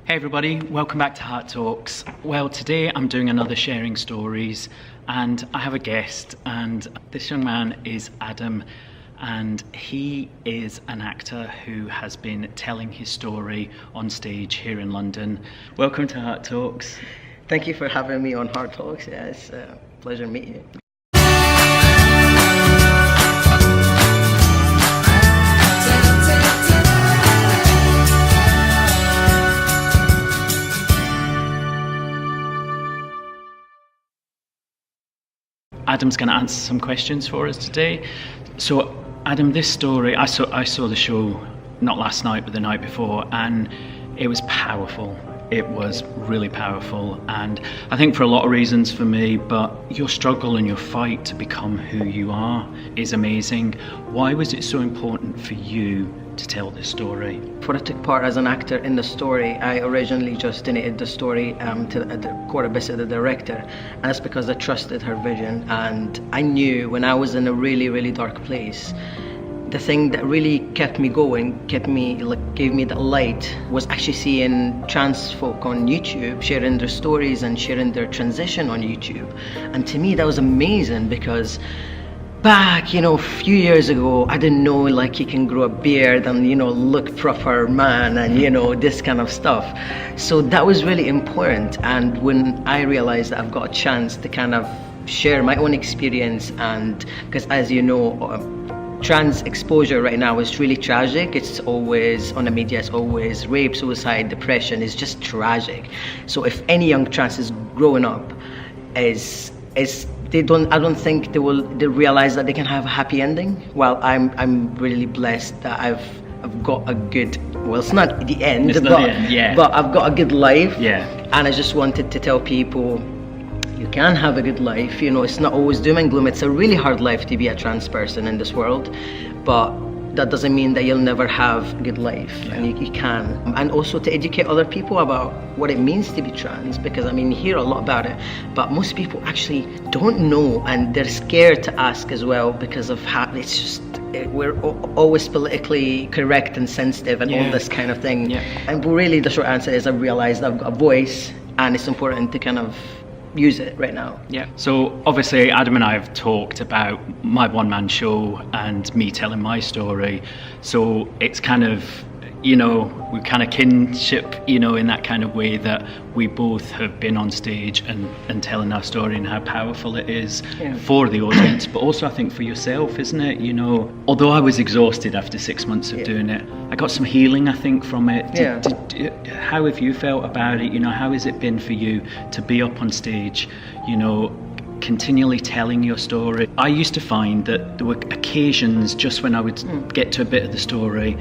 Hey everybody, welcome back to Hart Talks. Well, today I'm doing another sharing stories and I have a guest, and this young man is Adam, and he is an actor who has been telling his story on stage here in London. Welcome to Hart Talks. Thank you for having me on Hart Talks. Yeah, it's a pleasure meeting you. Adam's going to answer some questions for us today. So, Adam, this story, I saw the show not last night but the night before, and it was powerful. It was really powerful, and I think for a lot of reasons for me, but your struggle and your fight to become who you are is amazing. Why was it so important for you to tell this story? For I took part as an actor in the story, I originally just donated the story to the Cora Bissett, the director, and that's because I trusted her vision, and I knew when I was in a really, really dark place, the thing that really kept me going, gave me that light, was actually seeing trans folk on YouTube sharing their stories and sharing their transition on YouTube. And to me that was amazing, because back, a few years ago, I didn't know you can grow a beard and, look proper man and, this kind of stuff. So that was really important. And when I realized that I've got a chance to kind of share my own experience, and because as you know, trans exposure right now is really tragic. It's always on the media, it's always rape, suicide, depression. It's just tragic. So if any young trans is growing up, I don't think they realize that they can have a happy ending. Well, I'm really blessed that I've got a good, well, it's not the end, but I've got a good life. Yeah. And I just wanted to tell people, you can have a good life. It's not always doom and gloom. It's a really hard life to be a trans person in this world, but that doesn't mean that you'll never have a good life. Yeah. And you can. And also to educate other people about what it means to be trans, because you hear a lot about it, but most people actually don't know, and they're scared to ask as well, because of how we're always politically correct and sensitive and all this kind of thing. Yeah. And really the short answer is I realized I've got a voice, and it's important to kind of use it right now. Yeah. So obviously Adam and I have talked about my one-man show and me telling my story. So it's kind of, we kind of kinship, in that kind of way, that we both have been on stage and telling our story and how powerful it is for the audience, but also I think for yourself, isn't it? Although I was exhausted after 6 months of doing it, I got some healing, I think, from it. How have you felt about it? How has it been for you to be up on stage, continually telling your story? I used to find that there were occasions just when I would get to a bit of the story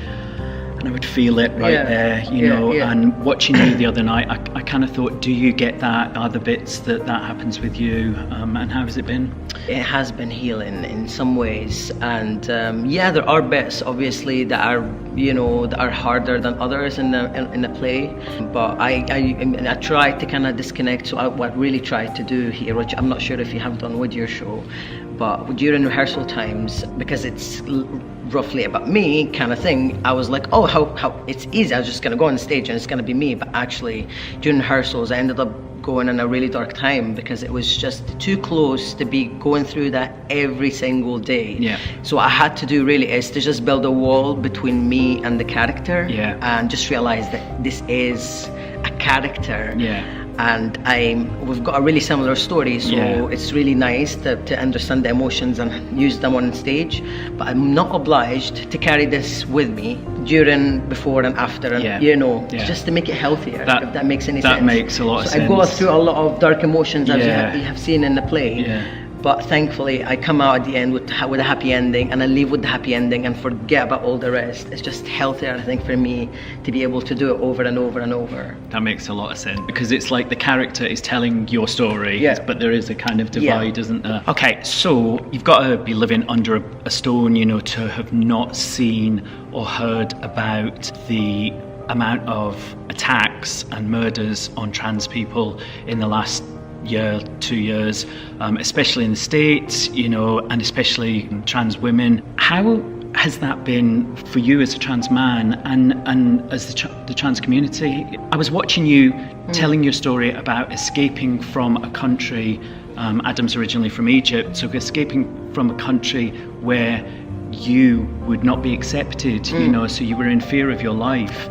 and I would feel it there, and watching you the other night, I kind of thought, do you get that? Are the bits that happens with you? And how has it been? It has been healing in some ways, and there are bits obviously that are harder than others in the play, but I try to kind of disconnect. So what I really tried to do here, which I'm not sure if you have done with your show, but during rehearsal times, because it's roughly about me kind of thing, I was like, oh, how it's easy, I was just gonna go on stage and it's gonna be me. But actually during rehearsals I ended up going in a really dark time, because it was just too close to be going through that every single day. So what I had to do really is to just build a wall between me and the character, and just realize that this is a character. And we've got a really similar story, so it's really nice to understand the emotions and use them on stage, but I'm not obliged to carry this with me during, before and after, and just to make it healthier, if that makes any sense. That makes a lot of sense. I go through a lot of dark emotions, as you have seen in the play, but thankfully I come out at the end with a happy ending, and I leave with the happy ending and forget about all the rest. It's just healthier, I think, for me to be able to do it over and over and over. That makes a lot of sense, because it's like the character is telling your story, but there is a kind of divide, isn't there? Okay, so you've got to be living under a stone, to have not seen or heard about the amount of attacks and murders on trans people in the last year, 2 years, especially in the States, and especially trans women. How has that been for you as a trans man and as the trans community? I was watching you telling your story about escaping from a country. Adam's originally from Egypt, so escaping from a country where you would not be accepted, you know, so you were in fear of your life.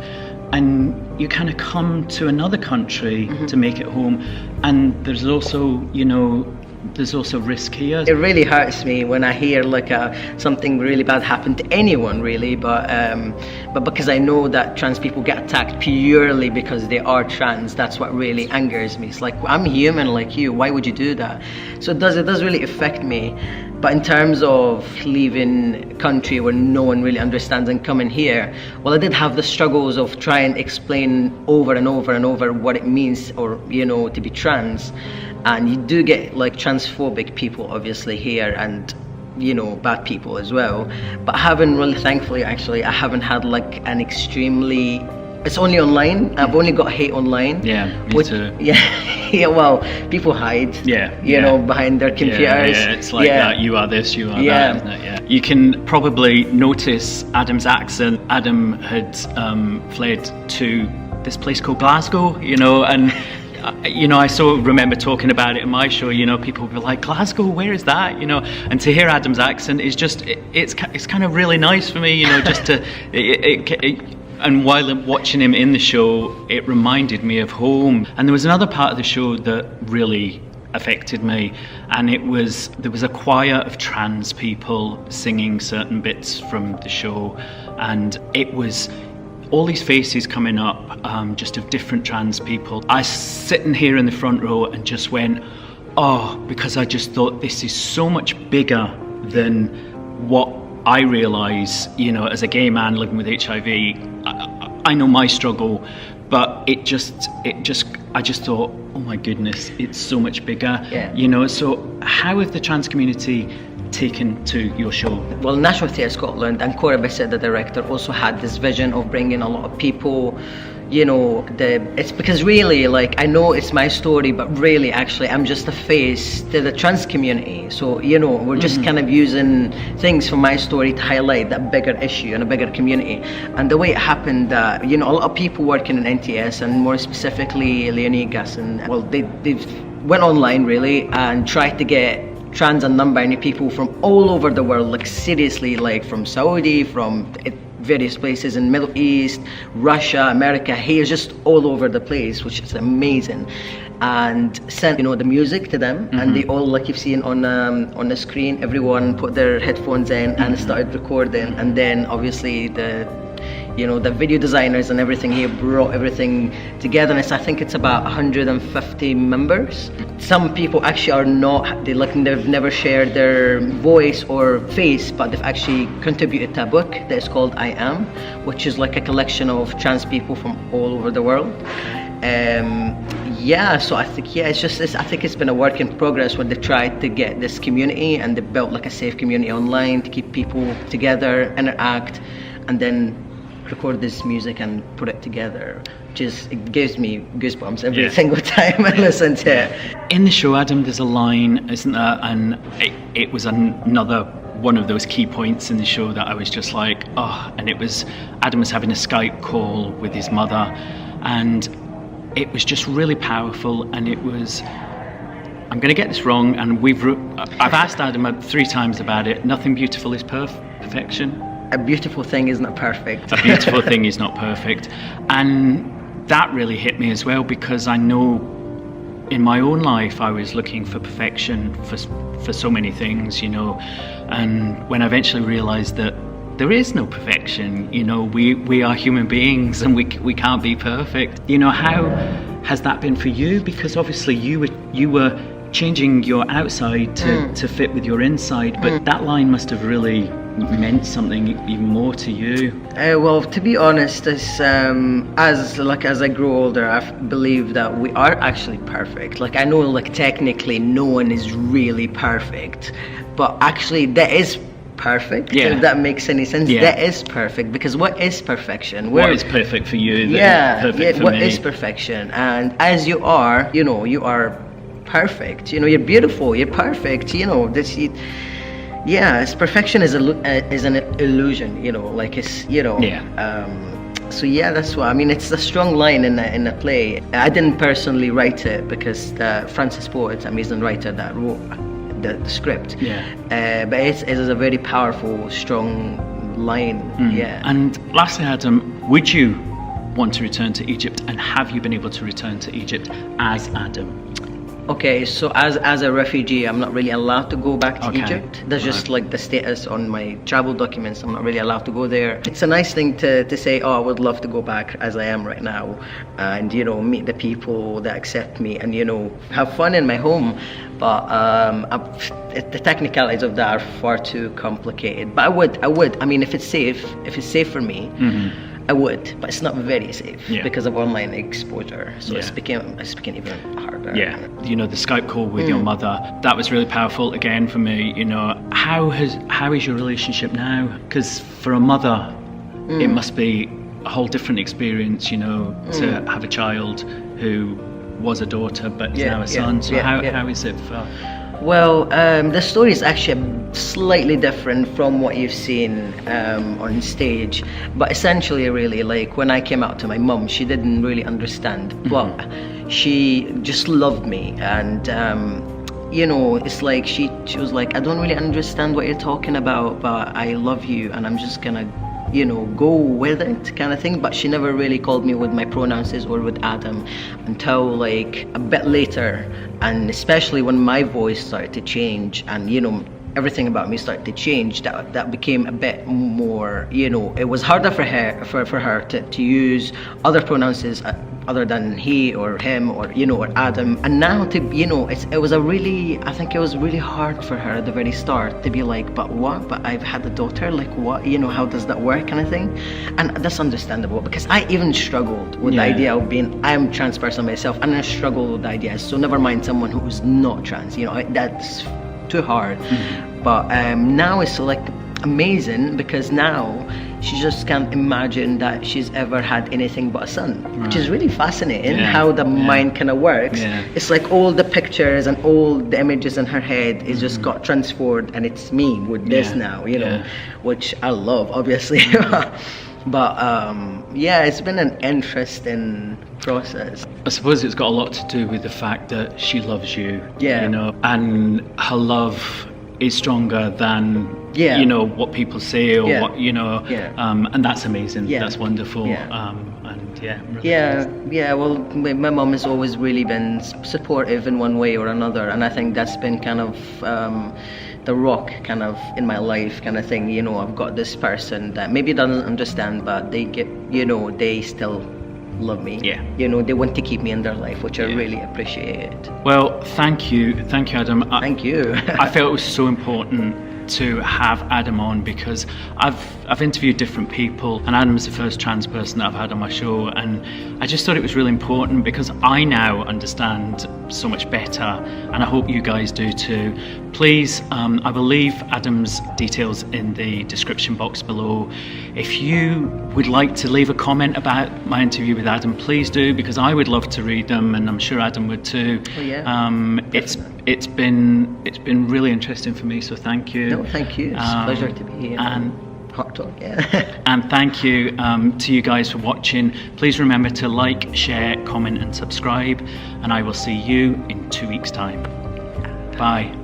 And you kind of come to another country to make it home. And there's also, you know, there's also risk here. It really hurts me when I hear like something really bad happen to anyone, really, but because I know that trans people get attacked purely because they are trans. That's what really angers me. It's like, I'm human like you, why would you do that? So it does really affect me. But in terms of leaving a country where no one really understands and coming here, well, I did have the struggles of trying to explain over and over and over what it means, or, you know, to be trans. And you do get like transphobic people obviously here, and, you know, bad people as well. But I haven't really, thankfully, actually, I haven't had like an extremely, it's only online. I've only got hate online. Yeah, me too. Yeah, yeah. Well, people hide. You know, behind their computers. Yeah, it's like that. You are this, you are that, isn't it? Yeah. You can probably notice Adam's accent. Adam had fled to this place called Glasgow, you know, and you know, I so remember talking about it in my show. You know, people were like, Glasgow, where is that? You know, and to hear Adam's accent is just, it's kind of really nice for me. You know, just to and while I'm watching him in the show, it reminded me of home. And there was another part of the show that really affected me, and there was a choir of trans people singing certain bits from the show, and it was all these faces coming up, just of different trans people. I was sitting here in the front row and just went, oh, because I just thought this is so much bigger than what I realise, you know, as a gay man living with HIV. I know my struggle, but I just thought, oh my goodness, it's so much bigger. You know, so how have the trans community taken to your show? Well, National Theatre Scotland and Cora Bissett, the director, also had this vision of bringing a lot of people, you know, it's because really, like, I know it's my story, but really, actually, I'm just a face to the trans community. So, you know, we're just kind of using things from my story to highlight that bigger issue and a bigger community. And the way it happened, you know, a lot of people working in NTS, and more specifically Leonie Gasson, well, they went online, really, and tried to get trans and non-binary people from all over the world, like seriously, like from Saudi, from various places in Middle East, Russia, America, here, just all over the place, which is amazing. And sent, you know, the music to them, and they all, like you've seen on the screen, everyone put their headphones in and started recording. And then obviously the video designers and everything here brought everything together. And I think it's about 150 members. Some people actually are not, they've never shared their voice or face, but they've actually contributed to a book that is called I Am, which is like a collection of trans people from all over the world. So I think, I think it's been a work in progress when they tried to get this community, and they built like a safe community online to keep people together, interact, and then record this music and put it together. It gives me goosebumps every single time I listen to it. In the show, Adam, there's a line, isn't there? And it was another one of those key points in the show that I was just like, oh, and it was Adam was having a Skype call with his mother, and it was just really powerful. And it was, I'm going to get this wrong, and I've asked Adam 3 times about it. Nothing beautiful is perfection. A beautiful thing is not perfect. A beautiful thing is not perfect. And that really hit me as well, because I know in my own life I was looking for perfection for so many things, you know, and when I eventually realized that there is no perfection, you know, we are human beings and we can't be perfect. You know, how has that been for you? Because obviously you were changing your outside to fit with your inside, but that line must have really meant something even more to you. Well, to be honest, as I grow older, I believe that we are actually perfect. Like, I know, like, technically no one is really perfect, but actually that is perfect. If that makes any sense. That is perfect, because what is perfection? What is perfect for you? Perfect for what me? Is perfection? And as you are, you know, you are perfect. You know, you're beautiful. You're perfect. You know, Yeah, it's perfection is an illusion, like it's, so yeah, that's what I mean. It's a strong line in the play. I didn't personally write it because Francis Poet, amazing writer that wrote the script. But it is a very powerful, strong line. Yeah. And lastly, Adam, would you want to return to Egypt, and have you been able to return to Egypt as Adam? Okay, so as a refugee, I'm not really allowed to go back to Egypt. That's just like the status on my travel documents. I'm not really allowed to go there. It's a nice thing to say, oh, I would love to go back as I am right now, and meet the people that accept me, and have fun in my home. But the technicalities of that are far too complicated. But I would. I mean, if it's safe for me. I would, but it's not very safe because of online exposure. So it's became even harder. Yeah, the Skype call with your mother, that was really powerful again for me. How is your relationship now? Because for a mother, it must be a whole different experience, to have a child who was a daughter but is now a son. So how is it for? Well, the story is actually slightly different from what you've seen on stage, but essentially, really, like when I came out to my mum, she didn't really understand, but she just loved me, and it's like she was like, I don't really understand what you're talking about, but I love you, and I'm just gonna go with it kind of thing. But she never really called me with my pronouns or with Adam until like a bit later, and especially when my voice started to change and everything about me started to change, that became a bit more, it was harder for her to use other pronouns other than he or him or or Adam. And now it was really hard for her at the very start to be like, but I've had a daughter, like what, how does that work kind of thing. And that's understandable, because I even struggled with the idea of I'm trans person myself, and I struggled with the idea, so never mind someone who's not trans, that's too hard. But now it's like amazing, because now she just can't imagine that she's ever had anything but a son, which is really fascinating how the mind kind of works. It's like all the pictures and all the images in her head is just got transferred, and it's me with this now, which I love, obviously. But it's been an interesting process. I suppose it's got a lot to do with the fact that she loves you, and her love is stronger than what people say or what and that's amazing. That's wonderful. Well, my mom has always really been supportive in one way or another, and I think that's been kind of the rock kind of in my life kind of thing. I've got this person that maybe doesn't understand, but they get they still love me. They want to keep me in their life, which I really appreciate. Well, thank you Adam. Thank you. I felt it was so important to have Adam on, because I've interviewed different people, and Adam's the first trans person that I've had on my show, and I just thought it was really important because I now understand so much better, and I hope you guys do too. Please, I will leave Adam's details in the description box below. If you would like to leave a comment about my interview with Adam, please do, because I would love to read them, and I'm sure Adam would too. It's been really interesting for me, so thank you. No, thank you. It's a pleasure to be here. And Hart Talk, and thank you to you guys for watching. Please remember to like, share, comment and subscribe, and I will see you in 2 weeks' time. Bye.